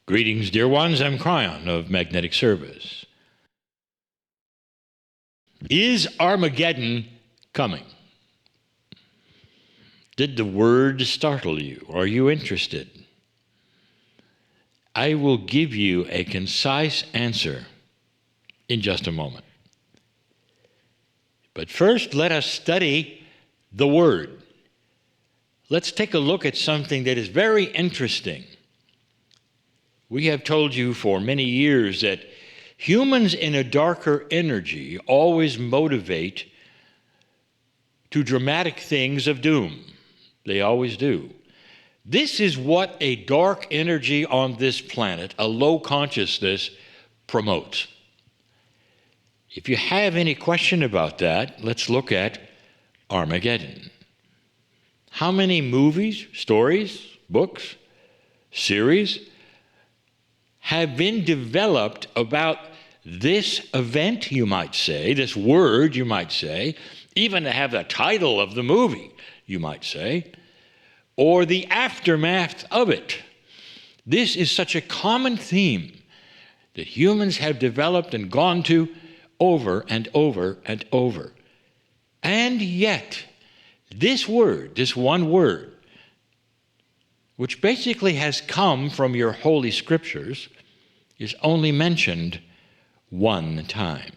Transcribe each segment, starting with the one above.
Greetings, dear ones. I'm Kryon of Magnetic Service. Is Armageddon coming? Did the word startle you? Are you interested? I will give you a concise answer in just a moment. But first, let us study the word. Let's take a look at something that is very interesting. We have told you for many years that humans in a darker energy always motivate to dramatic things of doom. They always do. This is what a dark energy on this planet, a low consciousness, promotes. If you have any question about that, let's look at Armageddon. How many movies, stories, books, series have been developed about this event, you might say, this word, you might say, even to have the title of the movie, you might say, or the aftermath of it. This is such a common theme that humans have developed and gone to over and over and over. And yet, this word, this one word, which basically has come from your holy scriptures, is only mentioned one time.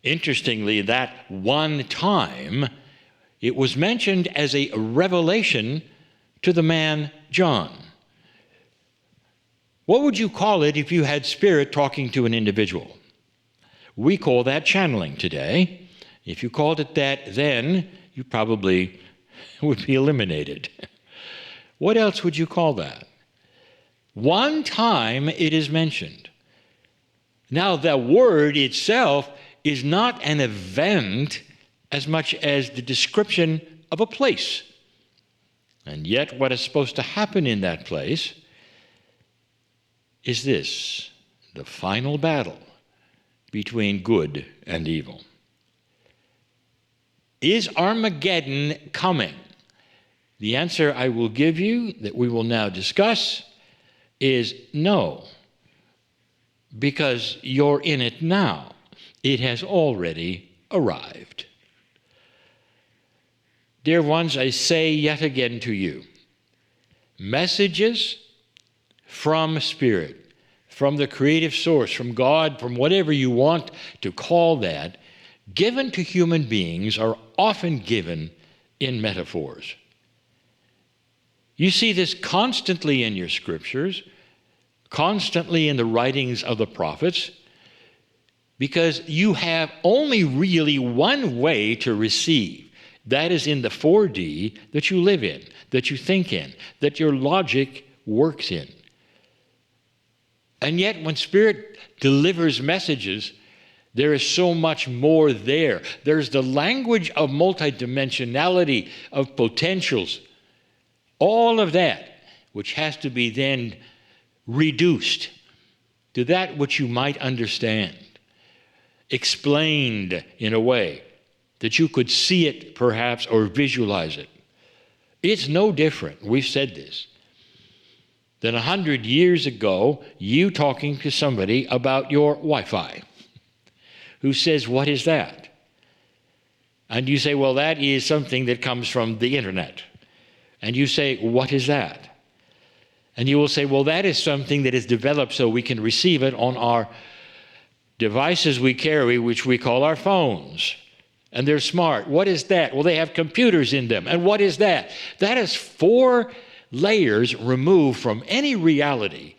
Interestingly, that one time, it was mentioned as a revelation to the man John. What would you call it if you had spirit talking to an individual? We call that channeling today. If you called it that then, you probably would be eliminated. What else would you call that? One time it is mentioned. Now, the word itself is not an event as much as the description of a place. And yet, what is supposed to happen in that place is this: the final battle between good and evil. Is Armageddon coming? The answer I will give you, that we will now discuss, is no, because you're in it now. It has already arrived. Dear ones, I say yet again to you, messages from Spirit, from the creative source, from God, from whatever you want to call that, given to human beings are often given in metaphors. You see this constantly in your scriptures, constantly in the writings of the prophets, because you have only really one way to receive. That is in the 4D that you live in, that you think in, that your logic works in. And yet when Spirit delivers messages, there is so much more there. There's the language of multidimensionality, of potentials, all of that, which has to be then reduced to that which you might understand, explained in a way that you could see it perhaps or visualize it. It's no different, we've said this, than 100 years ago, you talking to somebody about your Wi-Fi, who says, "What is that?" And you say, "Well, that is something that comes from the internet." And you say, "What is that?" And you will say, "Well, that is something that is developed so we can receive it on our devices we carry, which we call our phones. And they're smart. What is that?" "Well, they have computers in them." "And what is that?" That is 4 layers removed from any reality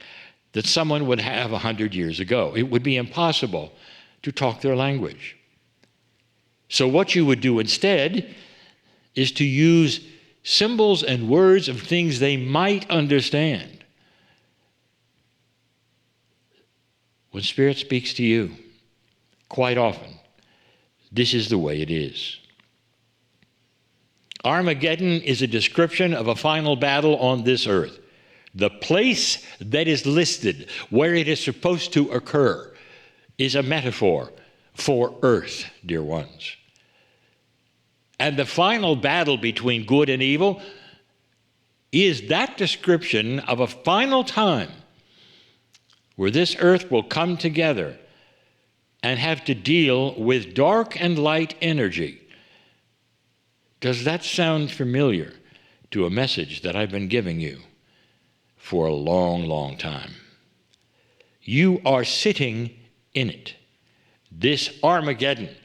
that someone would have 100 years ago. It would be impossible to talk their language. So what you would do instead is to use symbols and words of things they might understand. When Spirit speaks to you, quite often, this is the way it is. Armageddon is a description of a final battle on this earth. The place that is listed, where it is supposed to occur, is a metaphor for earth, dear ones. And the final battle between good and evil is that description of a final time where this earth will come together and have to deal with dark and light energy. Does that sound familiar to a message that I've been giving you for a long, long time? You are sitting in it. This Armageddon,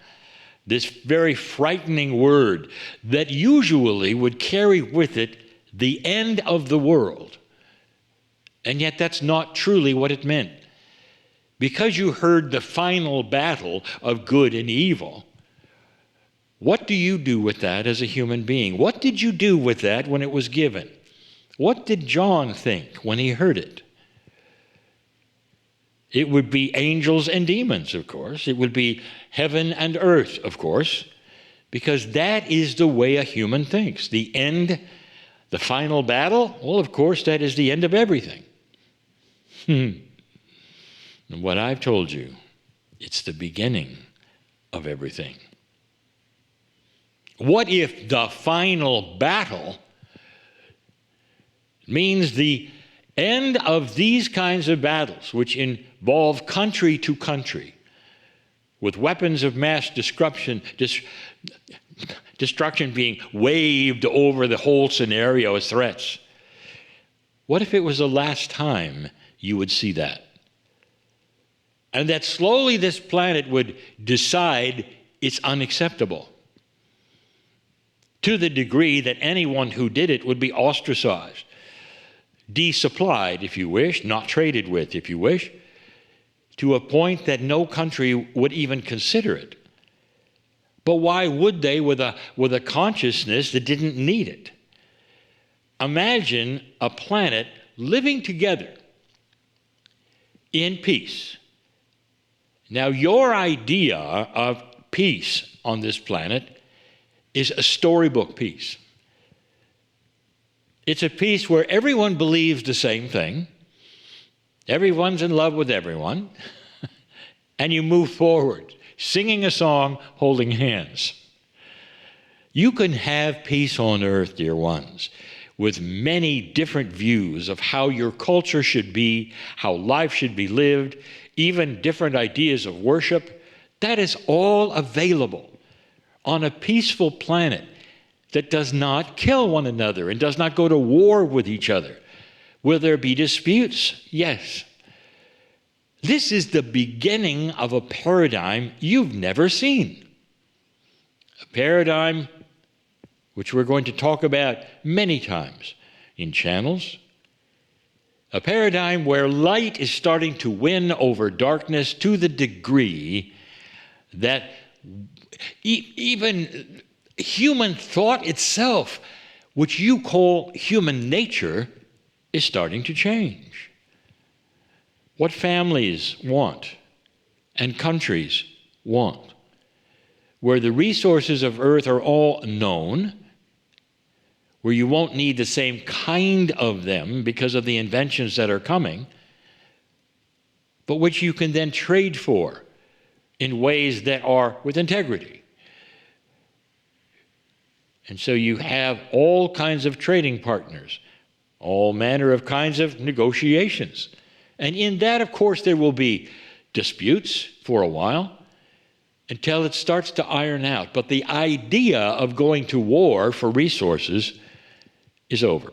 this very frightening word that usually would carry with it the end of the world. And yet that's not truly what it meant. Because you heard the final battle of good and evil, what do you do with that as a human being? What did you do with that when it was given? What did John think when he heard it? It would be angels and demons, of course. It would be heaven and earth, of course, because that is the way a human thinks. The end, the final battle, well, of course, that is the end of everything. And what I've told you, it's the beginning of everything. What if the final battle means the end of these kinds of battles, which involve country to country, with weapons of mass destruction being waved over the whole scenario as threats? What if it was the last time you would see that? And that slowly this planet would decide it's unacceptable, to the degree that anyone who did it would be ostracized, desupplied, if you wish, not traded with, if you wish, to a point that no country would even consider it. But why would they with a consciousness that didn't need it? Imagine a planet living together in peace. Now, your idea of peace on this planet is a storybook peace. It's a peace where everyone believes the same thing, everyone's in love with everyone, and you move forward, singing a song, holding hands. You can have peace on earth, dear ones, with many different views of how your culture should be, how life should be lived, even different ideas of worship. That is all available on a peaceful planet that does not kill one another and does not go to war with each other. Will there be disputes? Yes. This is the beginning of a paradigm you've never seen. A paradigm which we're going to talk about many times in channels. A paradigm where light is starting to win over darkness to the degree that even human thought itself, which you call human nature, is starting to change. What families want and countries want, where the resources of earth are all known, where you won't need the same kind of them because of the inventions that are coming, but which you can then trade for in ways that are with integrity. And so you have all kinds of trading partners, all manner of kinds of negotiations. And in that, of course, there will be disputes for a while until it starts to iron out. But the idea of going to war for resources is over.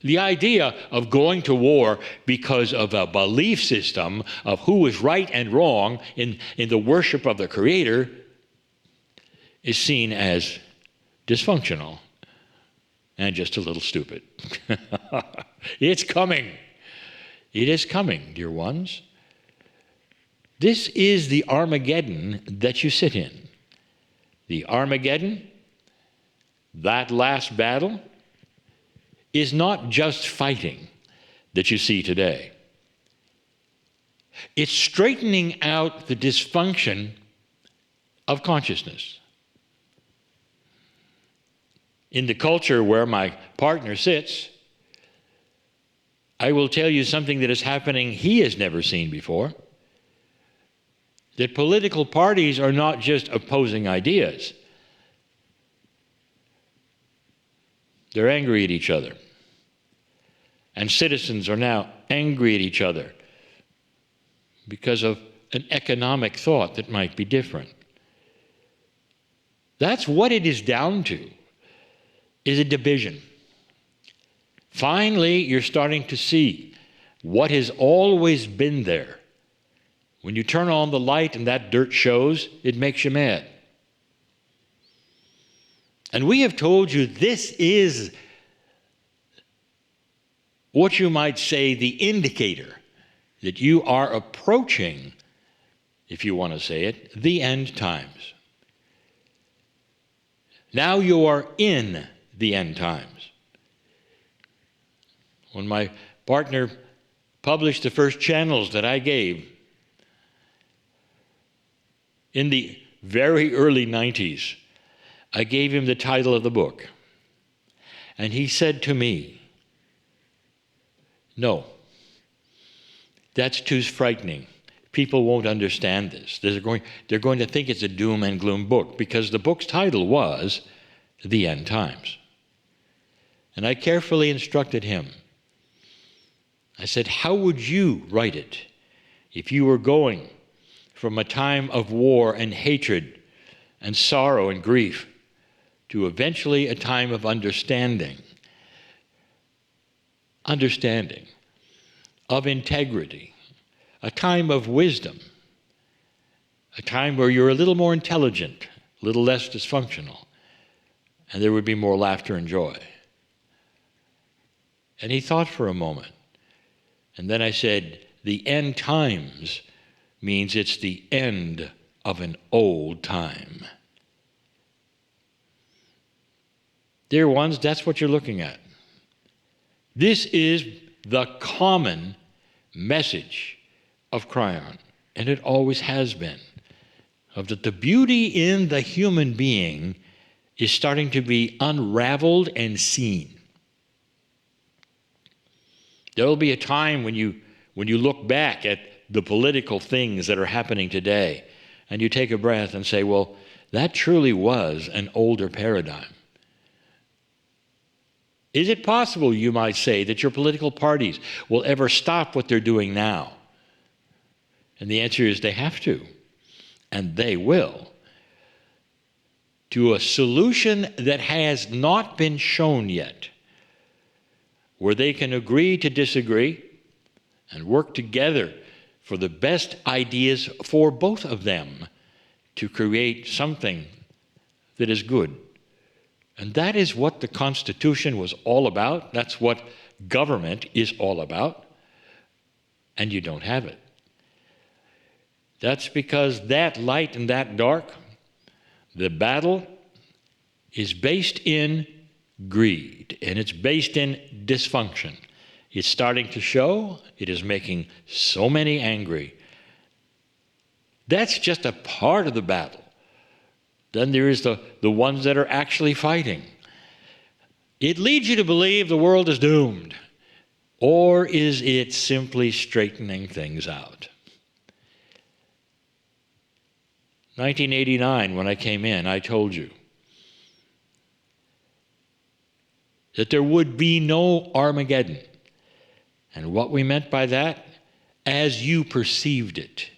The idea of going to war because of a belief system of who is right and wrong in the worship of the Creator is seen as dysfunctional and just a little stupid. It's coming. It is coming, dear ones. This is the Armageddon that you sit in. The Armageddon, that last battle, is not just fighting that you see today. It's straightening out the dysfunction of consciousness. In the culture where my partner sits, I will tell you something that is happening he has never seen before. That political parties are not just opposing ideas. They're angry at each other. and citizens are now angry at each other because of an economic thought that might be different. That's what it is down to, is a division. Finally, you're starting to see what has always been there. When you turn on the light and that dirt shows, it makes you mad. And we have told you this is what you might say the indicator that you are approaching, if you want to say it, the end times. Now you are in the end times. When my partner published the first channels that I gave in the very early 90s, I gave him the title of the book. And he said to me, "No, that's too frightening. People won't understand this. They're going to think it's a doom and gloom book," because the book's title was The End Times. And I carefully instructed him. I said, how would you write it if you were going from a time of war and hatred and sorrow and grief to eventually a time of understanding, of integrity, a time of wisdom, a time where you're a little more intelligent, a little less dysfunctional, and there would be more laughter and joy. And he thought for a moment. And then I said, the end times means it's the end of an old time. Dear ones, that's what you're looking at. This is the common message of Kryon, and it always has been, of that the beauty in the human being is starting to be unraveled and seen. There will be a time when you look back at the political things that are happening today, and you take a breath and say, well, that truly was an older paradigm. Is it possible, you might say, that your political parties will ever stop what they're doing now? And the answer is they have to, and they will, to a solution that has not been shown yet, where they can agree to disagree and work together for the best ideas for both of them to create something that is good. And that is what the Constitution was all about. That's what government is all about. And you don't have it. That's because that light and that dark, the battle is based in greed, and it's based in dysfunction. It's starting to show. It is making so many angry. That's just a part of the battle. Then there is the ones that are actually fighting. It leads you to believe the world is doomed. Or is it simply straightening things out? 1989, when I came in, I told you that there would be no Armageddon. And what we meant by that, as you perceived it.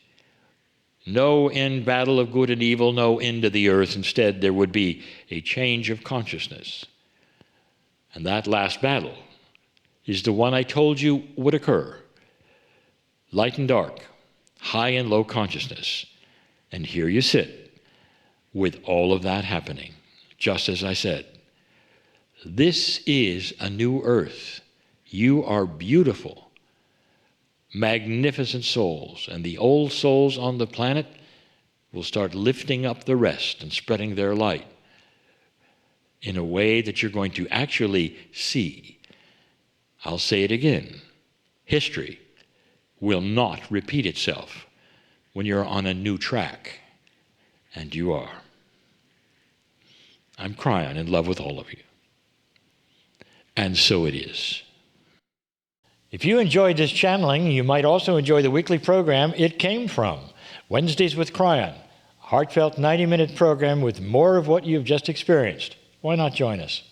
No end battle of good and evil, no end of the earth. Instead, there would be a change of consciousness. And that last battle is the one I told you would occur. Light and dark, high and low consciousness. And here you sit with all of that happening, just as I said. This is a new earth. You are beautiful, magnificent souls, and the old souls on the planet will start lifting up the rest and spreading their light in a way that you're going to actually see. I'll say it again. History will not repeat itself when you're on a new track, and you are. I'm Kryon, in love with all of you. And so it is. If you enjoyed this channeling, you might also enjoy the weekly program It Came From, Wednesdays with Kryon, a heartfelt 90-minute program with more of what you've just experienced. Why not join us?